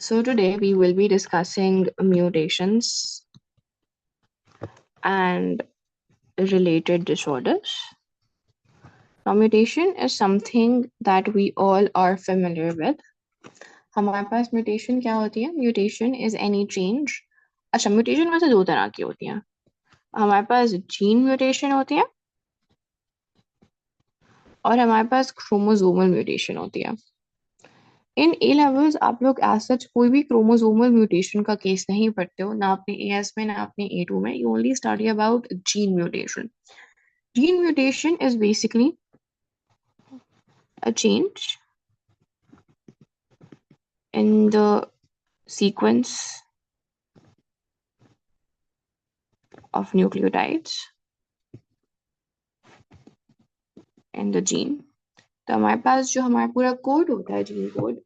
So today we will be discussing mutations and related disorders. Now, mutation is something that we all are familiar with. हमारे पास mutation क्या होती है? Mutation is any change. अच्छा, mutation वैसे दो तरह की होती हैं. हमारे पास जीन म्यूटेशन होती है और हमारे पास क्रोमोसोमल म्यूटेशन होती है. इन ए लेवल्स आप लोग एज सच कोई भी क्रोमोसोमल म्यूटेशन का केस नहीं पढ़ते हो, ना अपने एएस में ना अपने ए2 में. You only study about gene mutation. Gene mutation is basically a change in the sequence of nucleotides in the gene. तो हमारे पास जो हमारा पूरा कोड होता है, जीन कोड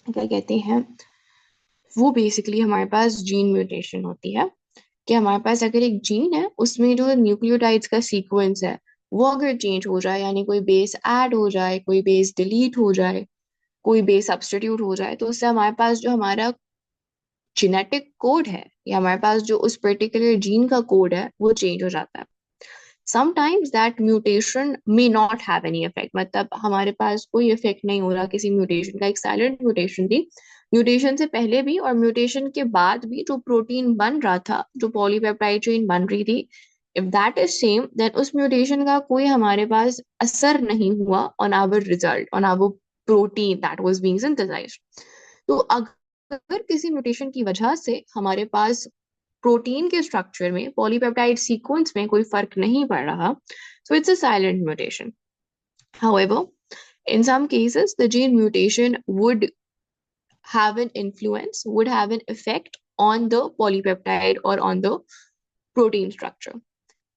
क्या कहते हैं, वो बेसिकली हमारे पास जीन म्यूटेशन होती है. कि हमारे पास अगर एक जीन है, उसमें जो न्यूक्लियोटाइड्स का सीक्वेंस है वो अगर चेंज हो जाए, यानी कोई बेस ऐड हो जाए, कोई बेस डिलीट हो जाए, कोई बेस सब्स्टिट्यूट हो जाए, तो उससे हमारे पास जो हमारा जेनेटिक कोड है या हमारे पास जो उस पर्टिकुलर जीन का कोड है वो चेंज हो जाता है. Sometimes that mutation may not have any effect, मतलब हमारे पास कोई इफेक्ट नहीं हो रहा किसी म्यूटेशन का. एक साइलेंट म्यूटेशन थी. म्यूटेशन से पहले भी और म्यूटेशन के बाद भी जो प्रोटीन बन रहा था, जो पॉलीपेप्टाइड चेन बन रही थी, if that is same then उस म्यूटेशन का कोई हमारे पास असर नहीं हुआ on our result, on our protein that was being synthesised. तो अगर किसी म्यूटेशन की वजह से हमारे पास प्रोटीन के स्ट्रक्चर में, पॉलीपेप्टाइड सीक्वेंस में कोई फर्क नहीं पड़ रहा, so it's a silent mutation. However, in some cases the gene mutation would have an influence, would have an effect on the polypeptide or on the protein structure.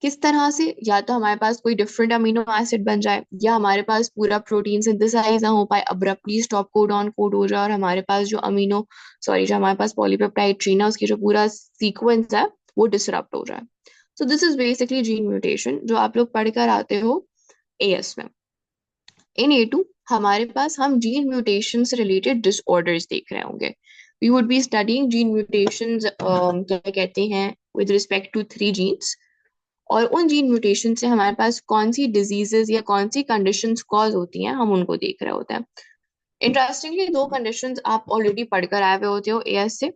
किस तरह से? या तो हमारे पास कोई डिफरेंट अमीनो एसिड बन जाए, या हमारे पास पूरा प्रोटीन सिंथेसाइज ना हो पाए, अब्रप्टली स्टॉप कोडॉन कोड हो जाए और हमारे पास जो जो हमारे पास पॉलीपेप्टाइड चेन है उसकी जो पूरा सीक्वेंस है वो डिसरप्ट हो जाए. So this is basically gene mutation जो आप लोग पढ़कर आते हो एएस में. इन ए2 हमारे पास हम जीन म्यूटेशन से रिलेटेड डिसऑर्डर्स देख रहे होंगे. We would be studying gene mutations, क्या कहते हैं, विद रिस्पेक्ट टू 3 जीन्स. और उन जीन म्यूटेशन से हमारे पास कौन सी डिजीजेस या कौन सी कंडीशंस कॉज होती हैं हम उनको देख रहे होते हैं. इंटरेस्टिंगली दो कंडीशंस आप ऑलरेडी पढ़कर आए हुए होते हो एएस से.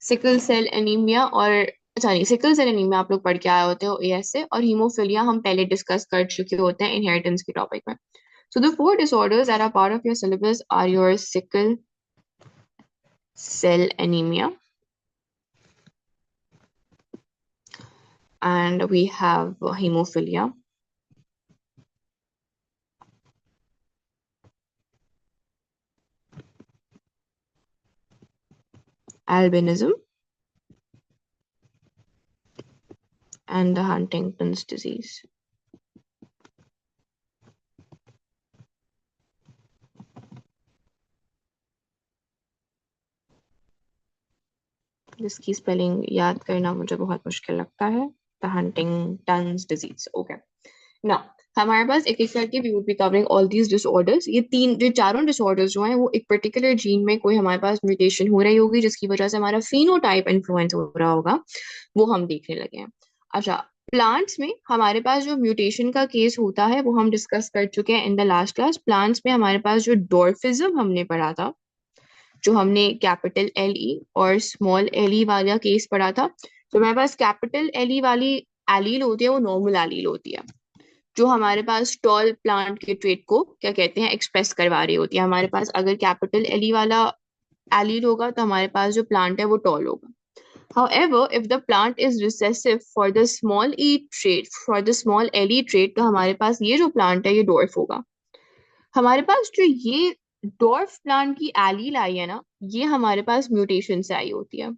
सिकल सेल एनीमिया और सॉरी सिकल सेल एनीमिया आप लोग पढ़ के आए होते हो एएस से, और हीमोफिलिया हम पहले डिस्कस कर चुके होते हैं इनहेरिटेंस के टॉपिक में. So the 4 disorders that are part of your syllabus are your sickle cell anemia, and we have hemophilia, albinism, and the Huntington's disease. जिसकी स्पेलिंग याद करना मुझे बहुत मुश्किल लगता है. The Huntington's disease. Okay, now हमारे पास एक एक करके we would be covering all these disorders. ये चारों डिसऑर्डर्स जो हैं वो एक पर्टिकुलर जीन में कोई हमारे पास म्यूटेशन हो रही होगी जिसकी वजह से हमारा फिनोटाइप इन्फ्लुएंस हो रहा होगा, वो हम देखने लगे हैं. अच्छा, प्लांट्स में हमारे पास जो म्यूटेशन का केस होता है वो हम डिस्कस कर चुके हैं in the last class. Plants में हमारे पास जो डॉर्फिज्म हमने पढ़ा था, जो हमने कैपिटल एल ई और स्मॉल एल ई वाला केस पढ़ा था, तो हमारे पास कैपिटल एल ई वाली एलील होती है वो नॉर्मल एलील होती है, जो हमारे पास टॉल प्लांट के ट्रेट को क्या कहते हैं, एक्सप्रेस करवा रही होती है. हमारे पास अगर कैपिटल एल ई वाला एलील होगा तो हमारे पास जो प्लांट है वो टॉल होगा. However, if the plant is recessive for the small e trait, for the small le trait, तो हमारे पास ये जो प्लांट है ये डॉर्फ होगा. हमारे पास जो ये डॉर्फ प्लांट की एलील आई है ना, ये हमारे पास म्यूटेशन से आई होती है.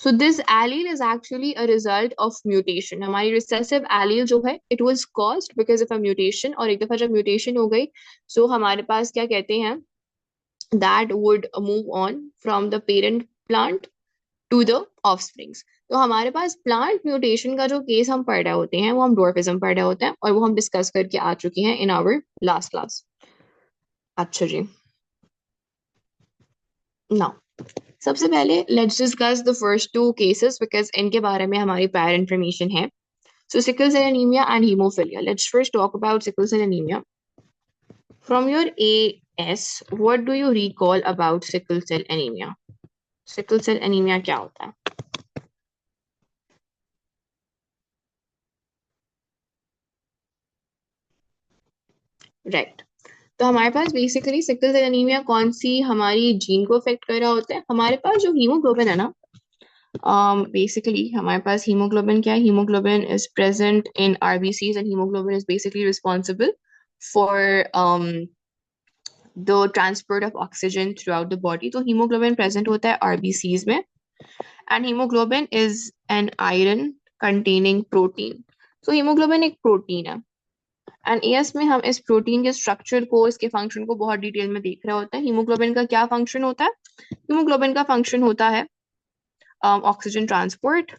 So this allele is actually a result of mutation. हमारी recessive allele जो है it was caused because of a mutation, और एक दफा जब mutation हो गई so हमारे पास क्या कहते हैं, that would move on from the parent plant to the offsprings. तो हमारे पास प्लांट म्यूटेशन का जो केस हम पढ़ रहे होते हैं वो हम डॉर्फिज्म पढ़ रहे होते हैं, और वो हम डिस्कस करके आ चुके हैं इन आवर लास्ट क्लास. अच्छा जी, नाउ सबसे पहले let's discuss the first two cases because इनके बारे में हमारी प्रायर इन्फॉर्मेशन है. So sickle cell anemia and hemophilia. Let's first talk about sickle cell anemia. From your AS, what do you recall about sickle cell anemia? Sickle cell anemia क्या होता है? Right. तो हमारे पास बेसिकली सिकल सेल एनीमिया कौन सी हमारी gene को affect कर रहा होता है. हमारे पास जो हीमोग्लोबिन है ना, बेसिकली हमारे पास हीमोग्लोबिन क्या है. Haemoglobin is present in RBCs and haemoglobin is basically responsible for the transport of oxygen through out the body. तो हीमोग्लोबिन प्रेजेंट होता है आरबीसीज में and haemoglobin is an iron containing protein. तो haemoglobin एक protein है and as में हम इस प्रोटीन के स्ट्रक्चर को, इसके फंक्शन को बहुत डिटेल में देख रहे होते हैं. हीमोग्लोबिन का क्या फंक्शन होता है? हीमोग्लोबिन का फंक्शन होता है ऑक्सीजन ट्रांसपोर्ट.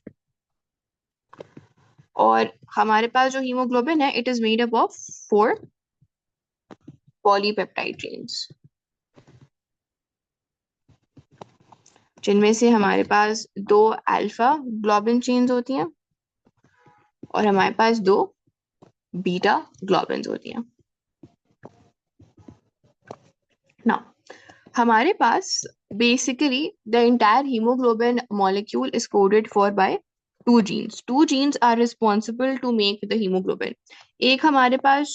और हमारे पास जो हीमोग्लोबिन है it is made up of 4 polypeptide chains, जिनमें से हमारे पास 2 अल्फा ग्लोबिन चेन्स होती हैं और हमारे पास 2 बीटा ग्लोबिन होती हैं. नाउ हमारे पास basically the entire hemoglobin molecule is coded for by 2 genes. 2 genes are responsible to make the hemoglobin. एक हमारे पास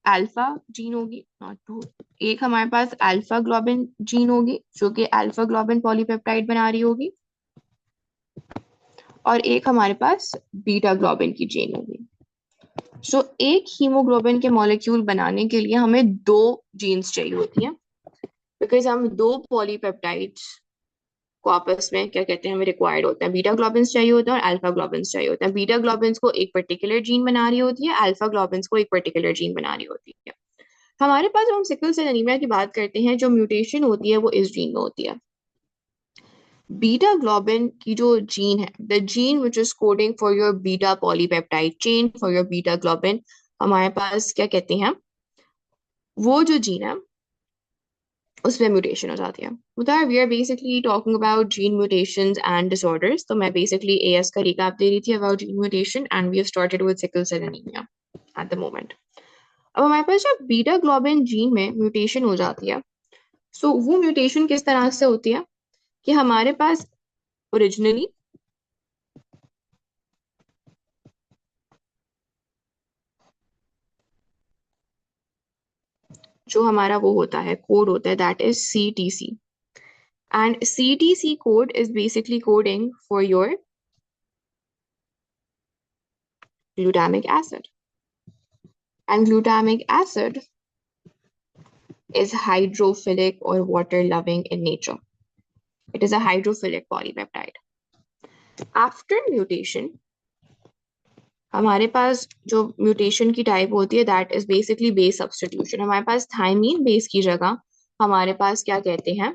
अल्फा जीन होगी, नॉट टू, एक हमारे पास अल्फा ग्लोबिन जीन होगी जो कि अल्फा ग्लोबिन पॉलीपेप्टाइड बना रही होगी और एक हमारे पास बीटा ग्लोबिन की जीन होगी. सो एक हीमोग्लोबिन के मॉलिक्यूल बनाने के लिए हमें 2 जीन्स चाहिए होती हैं बिकॉज हम 2 पॉलीपेप्टाइड्स को आपस में क्या कहते हैं, हमें रिक्वायर्ड होता है. बीटा ग्लोबिन्स चाहिए होता है और अल्फा ग्लोबिन्स चाहिए होता है. बीटा ग्लोबिन्स को एक पर्टिकुलर जीन बना रही होती है, अल्फा ग्लोबिन्स को एक पर्टिकुलर जीन बना रही होती है. हमारे पास जब हम सिकल सेल एनीमिया की बात करते हैं, जो म्यूटेशन होती है वो इस जीन में होती है. बीटा ग्लोबिन की जो जीन है, the gene which is coding for your beta polypeptide chain for your beta globin, हमारे पास क्या कहते हैं, वो जो जीन है उसमें म्यूटेशन हो जाती है. उधर we are basically talking about gene mutations and disorders. तो मैं बेसिकली एएस का रिकैप दे रही थी about gene mutation and we have started with sickle cell anaemia at the moment. अब हमारे पास जब बीटा ग्लोबिन जीन में म्यूटेशन हो जाती है, सो वो म्यूटेशन किस तरह से होती है कि हमारे पास ओरिजिनली जो हमारा वो होता है कोड होता है that is CTC and CTC code is basically coding for your glutamic acid and glutamic acid is hydrophilic or water loving in nature. It is a hydrophilic polypeptide. After mutation, हमारे पास जो mutation की type होती है that is basically base substitution. हमारे पास thiamine base की जगह हमारे पास क्या कहते हैं,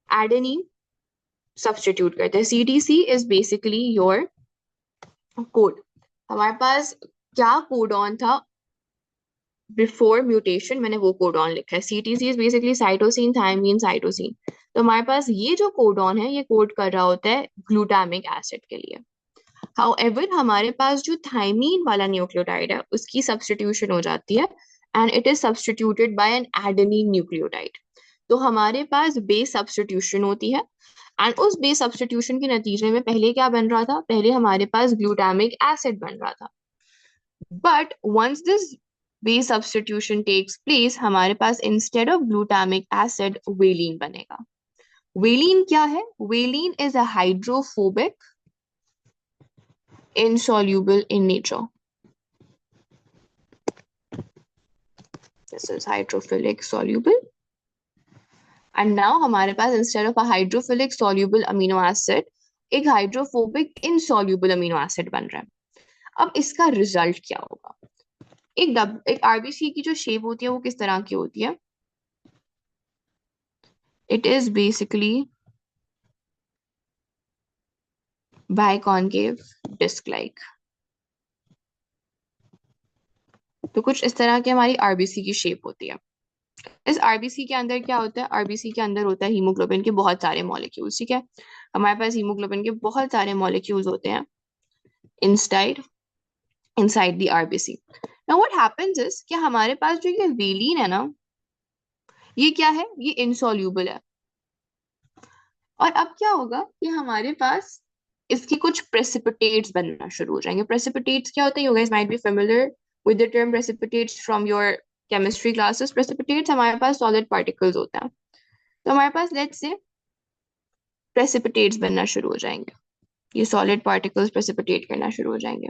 एडेनिन सब्स्टिट्यूट करते हैं. CTC is basically your code. हमारे पास क्या कोडॉन था बिफोर म्यूटेशन, मैंने वो कोडॉन लिखा है. CTC is basically cytosine thymine cytosine. तो हमारे पास ये जो कोडॉन है ये कोड कर रहा होता है ग्लूटामिक एसिड के लिए. हाउएवर हमारे पास जो थायमीन वाला न्यूक्लियोटाइड है उसकी सब्स्टिट्यूशन हो जाती है and it is substituted by an adenine nucleotide. तो हमारे पास बेस सब्स्टिट्यूशन होती है एंड उस बेस सब्स्टिट्यूशन के नतीजे में पहले क्या बन रहा था, पहले हमारे पास ग्लूटामिक एसिड बन रहा था. But once this base substitution takes place, हमारे पास instead of glutamic acid valine बनेगा. valine क्या है? valine is a hydrophobic insoluble in nature. This is hydrophilic soluble and now हमारे पास instead of a hydrophilic soluble amino acid एक hydrophobic insoluble amino acid बन रहा है. अब इसका रिजल्ट क्या होगा? एक आरबीसी की जो शेप होती है वो किस तरह की होती है? It is basically biconcave disc like. तो कुछ इस तरह की हमारी आरबीसी की शेप होती है. इस आरबीसी के अंदर क्या होता है, आरबीसी के अंदर होता है हीमोग्लोबिन के बहुत सारे मॉलिक्यूल्स, ठीक है। हमारे पास हीमोग्लोबिन के बहुत सारे मॉलिक्यूल्स होते हैं inside inside the RBC. Now what happens is कि हमारे पास जो ये वेलिन है ना, ये क्या है, ये इनसॉल्यूबल है। और अब क्या होगा कि हमारे पास इसकी कुछ प्रेसिपिटेट्स बनना शुरू हो जाएंगे। प्रेसिपिटेट्स क्या होते हैं, you guys might be familiar with the term precipitates from your chemistry classes. Precipitates हमारे पास सॉलिड पार्टिकल्स होते हैं। तो हमारे पास लेट्स से प्रेसिपिटेट्स बनना शुरू हो जाएंगे, ये सॉलिड पार्टिकल्स प्रेसिपिटेट करना शुरू हो जाएंगे।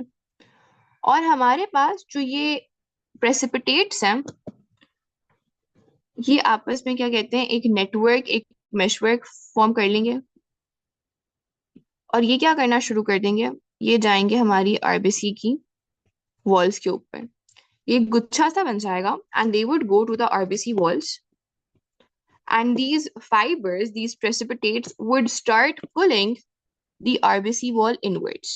और हमारे पास जो ये प्रेसिपिटेट्स हैं, ये आपस में क्या कहते हैं, एक नेटवर्क, एक मेशवर्क फॉर्म कर लेंगे। और ये क्या करना शुरू कर देंगे, ये जाएंगे हमारी आरबीसी की वॉल्स के ऊपर। ये गुच्छा सा बन जाएगा and they would go to the RBC walls and these fibers, these precipitates would start pulling the RBC wall inwards.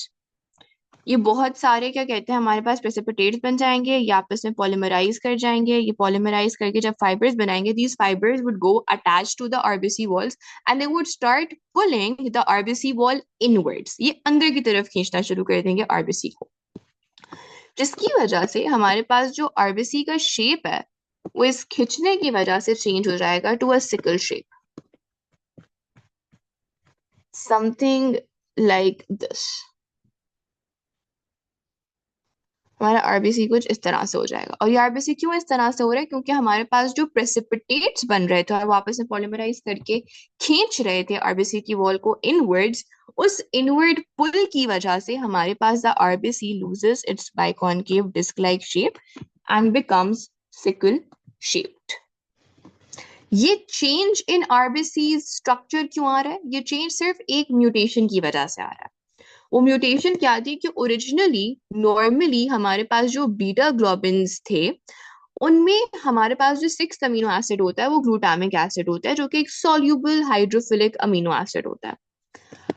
ये बहुत सारे क्या कहते हैं हमारे पास प्रेसिपिटेट्स बन जाएंगे, ये आपस में पॉलीमराइज कर जाएंगे। ये पॉलीमराइज करके जब फाइबर्स बनाएंगे, these fibers would go attached to the RBC walls and they would start pulling the RBC wall inwards. ये अंदर की तरफ खींचना शुरू कर देंगे आरबीसी को, जिसकी वजह से हमारे पास जो आरबीसी का शेप है वो इस खिंचने की वजह से चेंज हो जाएगा to a sickle shape, something like this. हमारा आरबीसी कुछ इस तरह से हो जाएगा। और ये आरबीसी क्यों इस तरह से हो रहा है, क्योंकि हमारे पास जो प्रेसिपिटेट्स बन रहे थे और वापस में पॉलीमराइज करके खींच रहे थे आरबीसी की वॉल को इनवर्ड्स, उस इनवर्ड पुल की वजह से हमारे पास the RBC loses its biconcave disc like shape and becomes sickle shaped. ये चेंज इन आरबीसी स्ट्रक्चर क्यों आ रहा है, ये चेंज सिर्फ एक म्यूटेशन की वजह से आ रहा है। वो म्यूटेशन क्या थी कि ओरिजिनली नॉर्मली हमारे पास जो बीटा ग्लोबिन्स थे, उनमें हमारे पास जो सिक्स अमीनो एसिड होता है वो ग्लूटामिक एसिड होता है, जो कि एक सॉल्यूबल हाइड्रोफिलिक अमीनो एसिड होता है।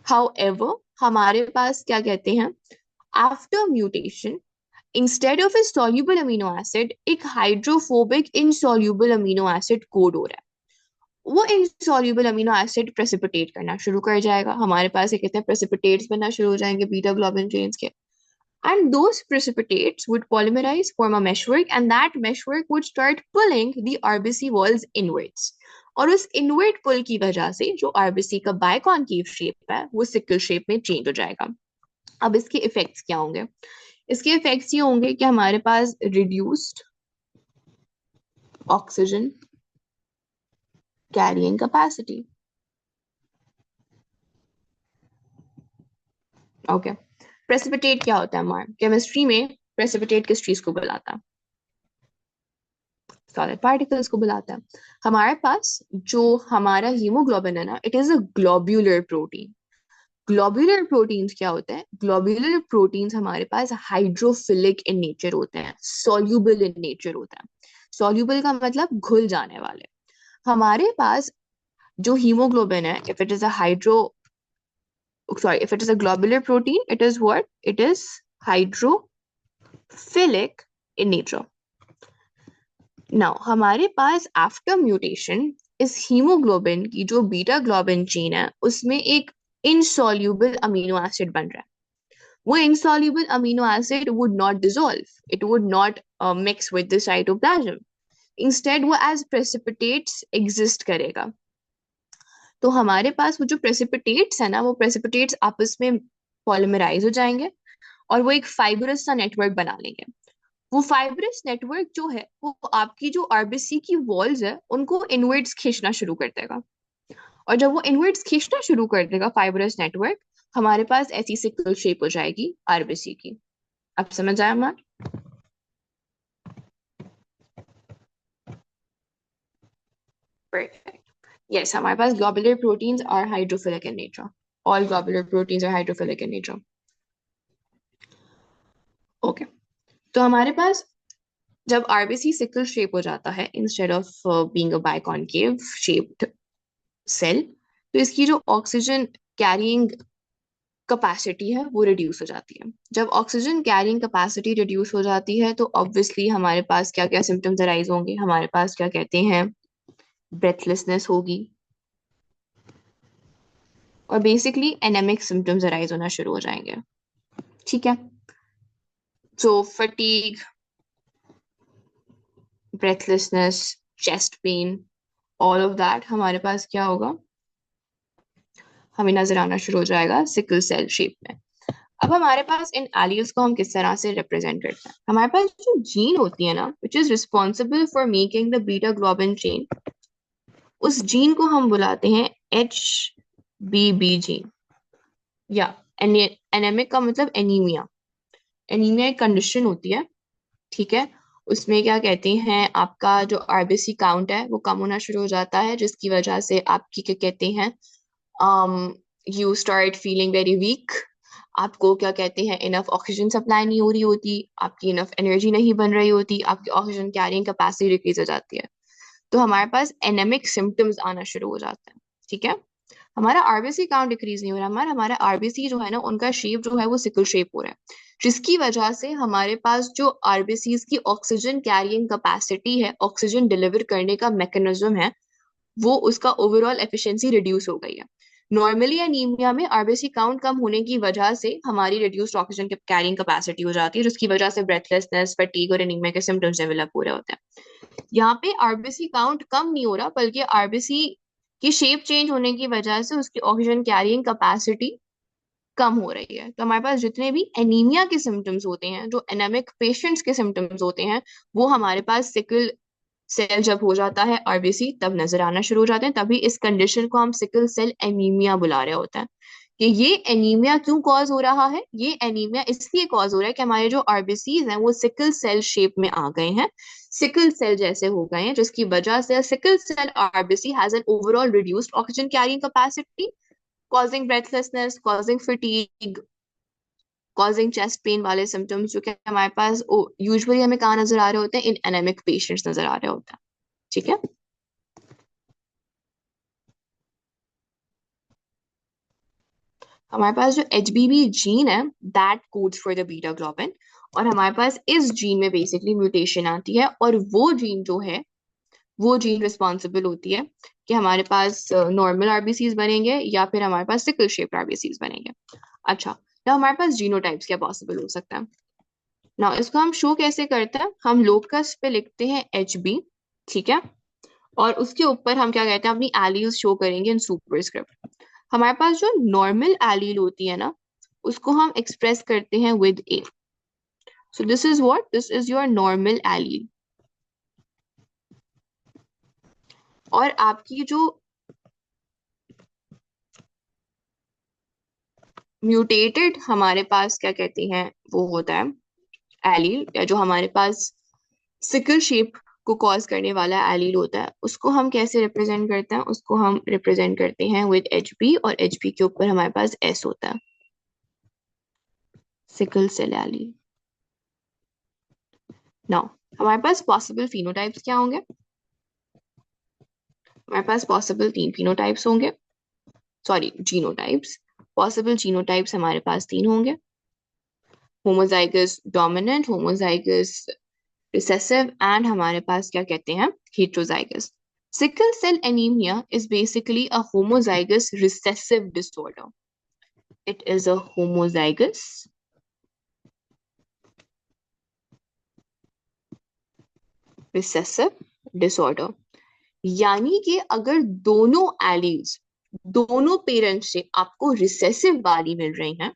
हाउएवर हमारे पास क्या कहते हैं, after mutation instead of a soluble amino acid एक hydrophobic insoluble amino acid code हो रहा है। वो इनसॉल्युबल अमीनो एसिड प्रेसिपिटेट करना शुरू कर जाएगा। हमारे पास ये कहते हैं प्रेसिपिटेट्स बनना शुरू हो जाएंगे बीटा ग्लोबिन चेन्स के, and those precipitates would polymerize, form a meshwork, and that meshwork would start pulling the RBC walls inwards. और उस इनवर्ट पुल की वजह से जो आरबीसी का बाइकॉन्केव शेप है वो सिकल शेप में चेंज हो जाएगा। अब इसके इफेक्ट्स क्या होंगे, इसके इफेक्ट्स ये होंगे कि हमारे पास reduced oxygen carrying capacity. Okay, precipitate क्या होता है हमारे केमिस्ट्री में, प्रेसिपिटेट किस चीज को बुलाता है, सॉलिड पार्टिकल्स को बुलाता है। हमारे पास जो हमारा हीमोग्लोबिन है ना, it is a globular protein. Globular proteins क्या होते हैं, ग्लोब्यूलर प्रोटीन्स हमारे पास हाइड्रोफिलिक इन नेचर होते हैं, सॉल्यूबल इन नेचर होता है। सॉल्यूबल का मतलब घुल जाने वाले। हमारे पास जो हीमोग्लोबिन है, if it is a hydro sorry, if it is a globular protein, it is what? It is hydrophilic in nature. Now, हमारे पास आफ्टर म्यूटेशन इस हीमोग्लोबिन की जो बीटा ग्लोबिन चेन है उसमें एक इनसॉल्यूबल अमीनो एसिड बन रहा है। वो insoluble amino acid would not dissolve, it would not mix with the cytoplasm, instead वो एज प्रेसिपिटेट्स एग्जिस्ट करेगा। तो हमारे पास वो जो प्रेसिपिटेट्स है ना, वो प्रेसिपिटेट्स आपस में पॉलिमराइज हो जाएंगे और वो एक फाइब्रस सा नेटवर्क बना लेंगे। वो फाइब्रस नेटवर्क जो है वो आपकी जो आरबीसी की वॉल्स है उनको इनवर्ट्स खींचना शुरू कर देगा। और जब वो इनवर्ट्स खींचना शुरू कर देगा फाइब्रस नेटवर्क, हमारे पास ऐसी सिकल शेप हो जाएगी आरबीसी की। अब समझ आया मार? परफेक्ट। यस, हमारे पास globular proteins are hydrophilic in nature, all globular proteins are hydrophilic in nature. Okay, तो हमारे पास जब आरबीसी सिकल शेप हो जाता है instead of being a biconcave shaped cell, तो इसकी जो ऑक्सीजन कैरिंग कैपेसिटी है वो रिड्यूस हो जाती है। जब ऑक्सीजन कैरिंग कैपेसिटी रिड्यूस हो जाती है तो ऑब्वियसली हमारे पास क्या क्या सिम्टम्स अराइज होंगे, हमारे पास क्या कहते हैं ब्रेथलेसनेस होगी, और बेसिकली एनेमिक सिम्टम्स अराइज होना शुरू हो जाएंगे। ठीक है, so fatigue, breathlessness, chest pain, all of that हमारे पास क्या होगा, हमें नजर आना शुरू हो जाएगा सिकल सेल शेप में। अब हमारे पास इन एलियल्स को हम किस तरह से रिप्रेजेंट करते हैं, हमारे पास जो जीन होती है ना which is responsible for making the beta globin chain, उस जीन को हम बुलाते हैं HBB जीन, या एनेमिक का मतलब एनीमिया। एनीमिया एक कंडीशन होती है, ठीक है, उसमें क्या कहते हैं आपका जो आरबीसी काउंट है वो कम होना शुरू हो जाता है, जिसकी वजह से आपकी क्या कहते हैं you start feeling very weak. आपको क्या कहते हैं इनफ ऑक्सीजन सप्लाई नहीं हो रही होती, आपकी इनफ एनर्जी नहीं बन रही होती, आपकी ऑक्सीजन कैरिंग कैपेसिटी डिक्रीज हो जाती है, तो हमारे पास एनेमिक सिम्टम्स आना शुरू हो जाते हैं। ठीक है, हमारा आरबीसी काउंट डिक्रीज नहीं हो रहा, हमारा हमारा आरबीसी जो है ना उनका शेप जो है वो सिकल शेप हो रहा है, जिसकी वजह से हमारे पास जो आरबीसीज की ऑक्सीजन कैरिंग कैपेसिटी है, ऑक्सीजन डिलीवर करने का मैकेनिज्म है, वो उसका ओवरऑल एफिशिएंसी रिड्यूस हो गई है। नॉर्मली एनीमिया में आरबीसी काउंट कम होने की वजह से हमारी रिड्यूस्ड ऑक्सीजन कैरिंग कैपेसिटी हो जाती है, जिसकी वजह से ब्रेथलेसनेस, फटीग और एनीमिया के सिम्टम्स डेवलप हो रहे होते हैं। यहाँ पे आरबीसी काउंट कम नहीं हो रहा, बल्कि आरबीसी की शेप चेंज होने की वजह से उसकी ऑक्सीजन कैरिंग कैपेसिटी कम हो रही है। तो हमारे पास जितने भी एनीमिया के सिम्टम्स होते हैं, जो एनेमिक पेशेंट्स के सिम्टम्स होते हैं, वो हमारे पास सिकल सेल जब हो जाता है आरबीसी तब नजर आना शुरू हो जाते हैं। तभी इस कंडीशन को हम सिकल सेल एनीमिया बुला रहे होते हैं। कि ये एनीमिया क्यों कॉज हो रहा है, ये एनीमिया इसलिए कॉज हो रहा है कि हमारे जो आरबीसीज हैं वो सिकल सेल शेप में आ गए हैं, सिकल सेल जैसे हो गए हैं, जिसकी वजह से sickle cell RBC has an overall reduced oxygen carrying capacity, causing breathlessness, causing fatigue, causing chest pain वाले symptoms जो कि हमारे पास यूजुअली हमें कहाँ नजर आ रहे होते हैं, इन एनेमिक पेशेंट्स नजर आ रहे होते हैं। ठीक है, हमारे पास जो HBB जीन है that codes for the beta globin, और हमारे पास इस जीन में बेसिकली म्यूटेशन आती है, और वो जीन जो है वो जीन रिस्पॉन्सिबल होती है कि हमारे पास नॉर्मल आरबीसीज बनेंगे या फिर हमारे पास सिकल शेप्ड आरबीसीज बनेंगे। अच्छा, तो हमारे पास जीनोटाइप्स क्या पॉसिबल हो सकता है ना, इसको हम शो कैसे करते हैं, हम लोकस पे लिखते हैं HB, ठीक है, और उसके ऊपर हम क्या कहते हैं अपनी एलील्स शो करेंगे इन सुपरस्क्रिप्ट। हमारे पास जो नॉर्मल एलील होती है ना उसको हम एक्सप्रेस करते हैं with A, so this is what, this is your normal allele. और आपकी जो म्यूटेटेड हमारे पास क्या कहते हैं वो होता है एलील, या जो हमारे पास सिकल शेप को कॉज करने वाला एलील होता है, उसको हम कैसे रिप्रेजेंट करते हैं, उसको हम रिप्रेजेंट करते हैं विद HB, और HB के ऊपर हमारे पास S होता है, सिकल सेल एलील। नाउ हमारे पास पॉसिबल फिनोटाइप्स क्या होंगे, हमारे पास पॉसिबल 3 फिनोटाइप्स होंगे, सॉरी जीनोटाइप्स। पॉसिबल जीनोटाइप्स हमारे पास 3 होंगे, homozygous dominant, homozygous recessive, and हमारे पास क्या कहते हैं heterozygous. Sickle cell anemia is basically a homozygous recessive disorder. It is a homozygous recessive disorder. यानी कि अगर दोनों एलील्स, दोनों पेरेंट्स से आपको रिसेसिव वाली मिल रही हैं,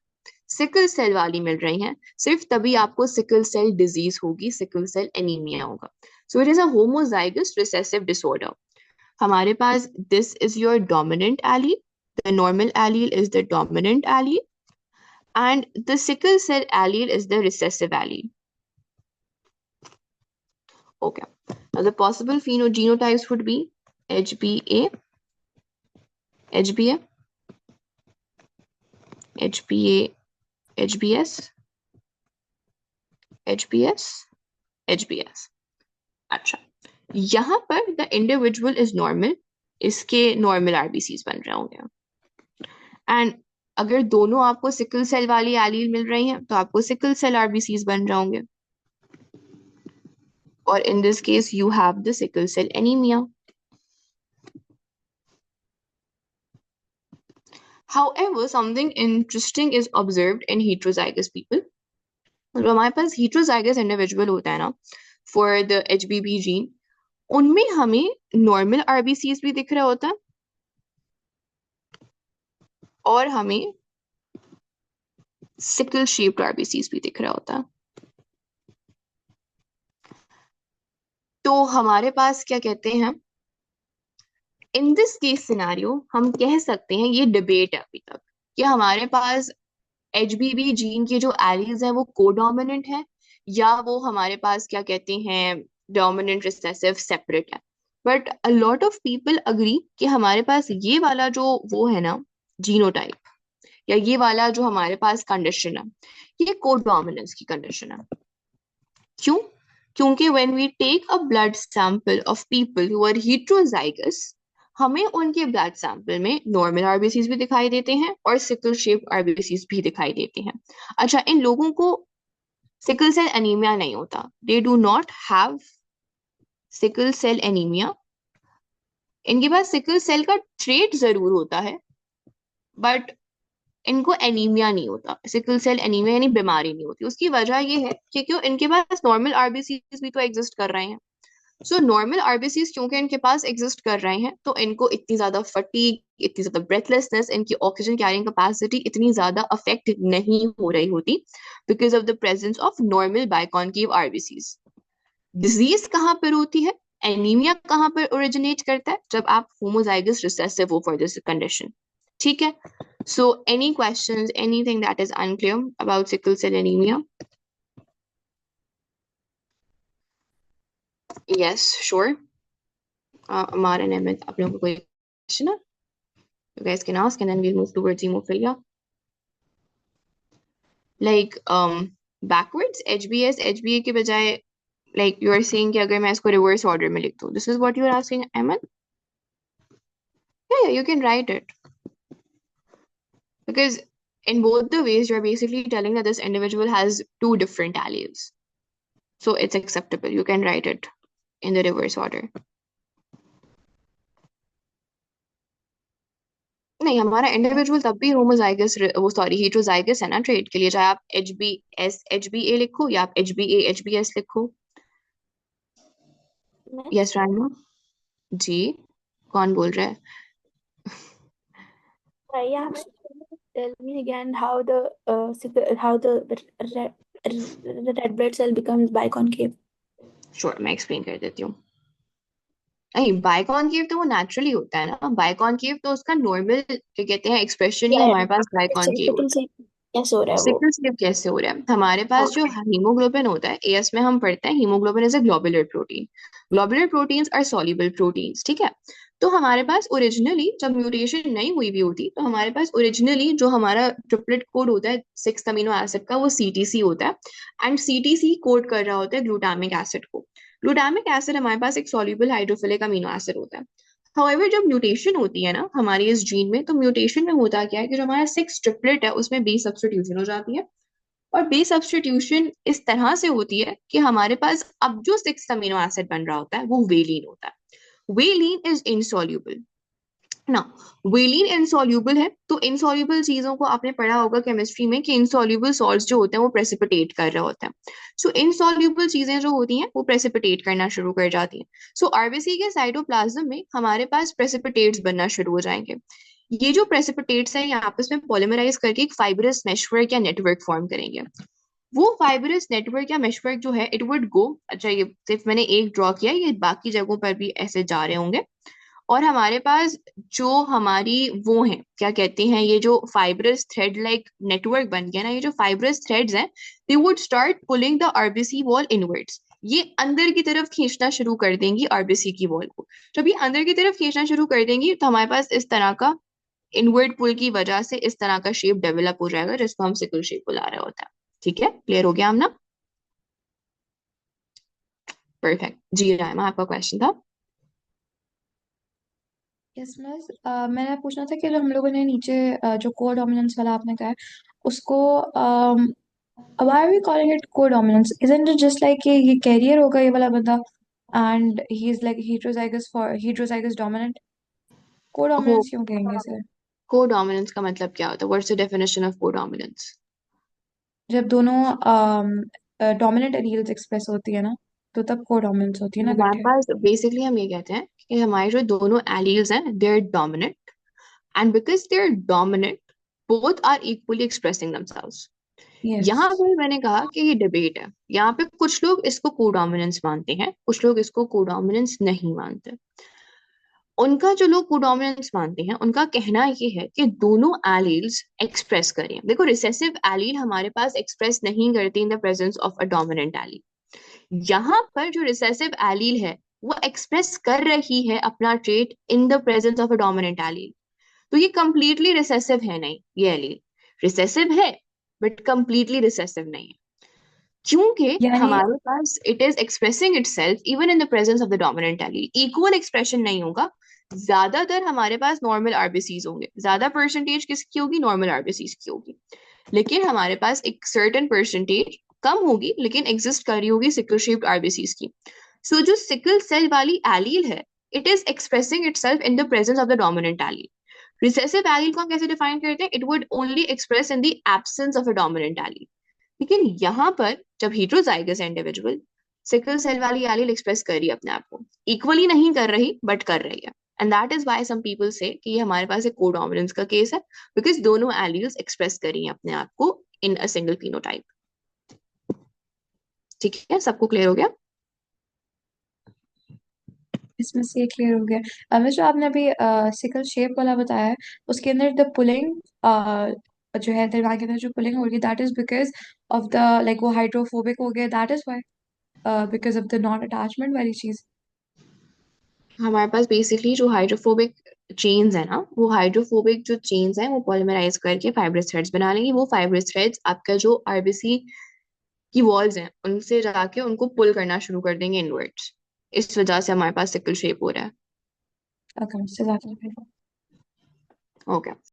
सिकल सेल वाली मिल रही हैं, सिर्फ तभी आपको सिकल सेल डिजीज होगी, सिकल सेल एनीमिया होगा। So it is a homozygous recessive disorder. हमारे पास this is your dominant allele, the normal allele is the dominant allele, and the sickle cell allele is the recessive allele. Okay, now the possible phenotypes would be HBA, HBA, HBA, HBS, HBS, HBS. अच्छा, यहाँ पर the individual is normal, इसके normal RBCs बन रहे होंगे, and अगर दोनों आपको सिकल सेल वाली एलील मिल रही हैं तो आपको सिकल सेल आरबीसीज बन रहे होंगे, और in this case you have the sickle cell anaemia. However, something interesting is observed in heterozygous people. जो हमारे पास heterozygous individual होता है ना, for the HBB gene, उनमें हमें नॉर्मल आरबीसीज भी दिख रहा होता है और हमें सिकल शेप्ड आरबीसीज भी दिख रहा होता है. तो हमारे पास क्या कहते हैं, इन दिस केस सिनारियो हम कह सकते हैं, ये डिबेट है अभी तक, कि हमारे पास एचबीबी जीन के जो एलीज हैं वो कोडोमिनेंट है, या वो हमारे पास क्या कहते हैं डोमिनेंट रिसेसिव सेपरेट है. But a lot of people agree कि हमारे पास ये वाला जो वो है ना जीनोटाइप, या ये वाला जो हमारे पास कंडीशन है, ये कोडोमिनेंस की कंडीशन है. क्यों? क्योंकि when we take a blood sample of people who are heterozygous, हमें उनके ब्लड सैंपल में नॉर्मल आरबीसीज भी दिखाई देते हैं और सिकल शेप आरबीसीज भी दिखाई देते हैं. अच्छा, इन लोगों को सिकल सेल एनीमिया नहीं होता, they do not have sickle cell anaemia. इनके पास सिकल सेल का ट्रेट जरूर होता है, बट इनको एनीमिया नहीं होता. सिकल सेल एनीमिया यानी बीमारी नहीं होती. उसकी वजह ये है कि क्यों इनके पास नॉर्मल आरबीसीज भी तो एग्जिस्ट कर रहे हैं. सो नॉर्मल आरबीसीज क्योंकि इनके पास एग्जिस्ट कर रहे हैं, तो इनको इतनी ज्यादा फटीग, इतनी ज्यादा ब्रेथलेसनेस, इनकी ऑक्सीजन कैरिंग कैपेसिटी इतनी ज्यादा अफेक्ट नहीं हो रही होती, because of the presence of normal biconcave RBCs. Disease कहाँ पर होती है, एनीमिया कहाँ पर ओरिजिनेट करता है, जब आप होमोजाइगस रिसेसिव हो फॉर दिस कंडीशन. ठीक है. So any questions, anything that is unclear about sickle cell anaemia? Yes, sure. Amar and Emmett, आप लोगों को कोई क्वेश्चन है? You guys can ask and then we'll move towards hemophilia. Like backwards, HBS, HBA के बजाय, like you are saying कि अगर मैं इसको reverse order में लिख दूँ, this is what you are asking, Emmett? Yeah, you can write it. Because in both the ways, you're basically telling that this individual has two different alleles. So it's acceptable. You can write it in the reverse order. नहीं, हमारा individual तब भी homozygous, वो sorry heterozygous है ना trade के लिए, चाहे आप HBS HBA लिखो या आप HBA HBS लिखो. यस रानू जी, कौन बोल रहा है? Yeah, tell me again how the red blood cell becomes biconcave. Sure, मैं एक्सप्लेन कर देती हूँ. नहीं, बाइकॉनकेव तो वो नेचुरली होता है ना. बाइकॉनकेव तो उसका नॉर्मल क्या कहते हैं एक्सप्रेशन ही हमारे पास बाइकॉनकेव होता है. कैसे हो रहा है वो? सिकल सेल कैसे हो रहा है? हमारे पास जो हीमोग्लोबिन होता है, एएस में हम पढ़ते हैं haemoglobin is a globular protein. Globular proteins are soluble proteins. ठीक है. तो हमारे पास ओरिजिनली जब म्यूटेशन नहीं हुई भी होती, तो हमारे पास ओरिजिनली जो हमारा ट्रिपलेट कोड होता है 6 अमीनो एसिड का, वो सीटीसी होता है. एंड सीटीसी कोड कर रहा होता है ग्लूटामिक एसिड को. ग्लूटामिक एसिड हमारे पास एक सॉल्युबल हाइड्रोफिलिक अमीनो एसिड होता है. हाउएवर जब म्यूटेशन होती है ना हमारी इस जीन में, तो म्यूटेशन में होता क्या है कि जो हमारा 6 ट्रिपलेट है उसमें बेस सब्स्टिट्यूशन हो जाती है. और बेस सब्स्टिट्यूशन इस तरह से होती है कि हमारे पास अब जो 6 अमीनो एसिड बन रहा होता है वो वेलिन होता है. वेलिन इज इनसॉल्युबल ना. वेलिन इनसॉल्युबल है, तो इनसॉल्युबल चीजों को आपने पढ़ा होगा केमिस्ट्री में कि इनसॉल्युबल सॉल्ट्स जो होते हैं वो प्रेसिपिटेट कर रहे होते हैं. सो इनसॉल्युबल चीजें जो होती हैं वो प्रेसिपिटेट करना शुरू कर जाती हैं. सो आरबीसी के साइटोप्लाज्म में हमारे पास प्रेसिपिटेट्स बनना शुरू हो जाएंगे. ये जो प्रेसिपिटेट्स हैं ये आपस में पॉलीमराइज करके एक फाइब्रस मेशवर्क या नेटवर्क फॉर्म करेंगे. वो फाइब्रस नेटवर्क या मेशवर्क जो है इट वुड गो, अच्छा ये सिर्फ मैंने एक ड्रॉ किया, ये बाकी जगहों पर भी ऐसे जा रहे होंगे. और हमारे पास जो हमारी वो है क्या कहते हैं, ये जो फाइब्रस थ्रेड लाइक नेटवर्क बन गया ना, ये जो फाइब्रस थ्रेड्स हैं they would start pulling the RBC wall inwards. ये अंदर की तरफ खींचना शुरू कर देंगी आरबीसी की वॉल को. जब ये अंदर की तरफ खींचना शुरू कर देंगी तो हमारे पास इस तरह का इनवर्ड पुल की वजह से इस तरह का शेप डेवलप हो जाएगा, जिसको हम सिकल शेप बुला रहे होता है. ठीक है, क्लियर हो गया हम ना? परफेक्ट जी. रायमा, आपका क्वेश्चन था. यस मिस, मैंने पूछना था कि जो हम लोगों ने नीचे जो को डोमिनेंस वाला आपने कहा है उसको, why are we calling it को dominance? Isn't it just like ये कैरियर होगा ये वाला बंदा, and he is like heterozygous for heterozygous dominant? को हो, डोमिनेंस क्यों कहेंगे इसे? को डोमिनेंस का मतलब क्या होता है? व्हाट्स द डेफिनेशन ऑफ को डोमिनेंस? जब दोनों डोमिनेंट एलील्स एक्सप्रेस होती है ना, तो तब को डोमिनेंस होती है ना हमारे इकट्ठे। पास बेसिकली हम ये कहते हैं कि हमारे जो दोनों एलील्स हैं they are dominant, and because they are dominant both are equally expressing themselves. Yes. यहाँ पर मैंने कहा कि ये डिबेट है, यहाँ पे कुछ लोग इसको कोडोमिनेंस मानते हैं, कुछ लोग इसको कोडोमिनेंस नहीं मानते। उनका जो लोग कोडोमिनेंस मानते हैं उनका कहना ये है कि दोनों एलील्स एक्सप्रेस करें। देखो, रिसेसिव एलील हमारे पास एक्सप्रेस नहीं करती इन the presence of a dominant allele. यहाँ पर जो रिसेसिव एलील है वो एक्सप्रेस कर रही है अपना trait in the presence of a dominant allele. तो ये कंप्लीटली रिसेसिव है नहीं, ये एलील रिसेसिव है बट कंप्लीटली रिसेसिव नहीं है, क्योंकि यानी हमारे पास it is expressing itself even in the presence of the dominant allele. Equal expression नहीं होगा, ज्यादातर हमारे पास नॉर्मल आरबीसीज होंगे, ज्यादा परसेंटेज किसकी होगी? नॉर्मल आरबीसीज की होगी। लेकिन हमारे पास एक सर्टेन परसेंटेज कम होगी लेकिन एग्जिस्ट कर रही होगी सिकल शेप्ड आरबीसीज की। सो जो सिकल सेल वाली एलील है, it is expressing itself in the presence of the dominant allele. Recessive allele को हम कैसे डिफाइन करते हैं? It would only express in the absence of a dominant allele. लेकिन यहाँ पर जब हेटेरोजाइगस इंडिविजुअल सिकल सेल वाली एलील एक्सप्रेस कर रही है अपने आप को, इक्वली नहीं कर रही बट कर रही है, and that is why some people say कि ये हमारे पास एक कोडोमिनेंस का केस है, बिकॉज दोनों एलील्स एक्सप्रेस कर रही हैं अपने आप को इन अ सिंगल फिनोटाइप। ठीक है, सबको क्लियर हो गया? इसमें से क्लियर हो गया। जो आपने अभी सिकल शेप वाला बताया है, उसके अंदर द पुलिंग जो है दरवाजे के अंदर जो पुलिंग हो रही है, that is because of the like वो हाइड्रोफोबिक हो गया, that is why, because of the non attachment वाली चीज। हमारे पास बेसिकली जो हाइड्रोफोबिक चेन्स है ना, वो हाइड्रोफोबिक जो चेन्स हैं वो पॉलीमराइज करके फाइब्रस थ्रेड्स बना लेंगी। वो फाइब्रस थ्रेड्स आपका जो आरबीसी की वॉल्स हैं उनसे जाके उनको पुल करना शुरू कर देंगे इनवर्ड्स। इस वजह से हमारे पास सिकल शेप हो रहा है। Okay, okay.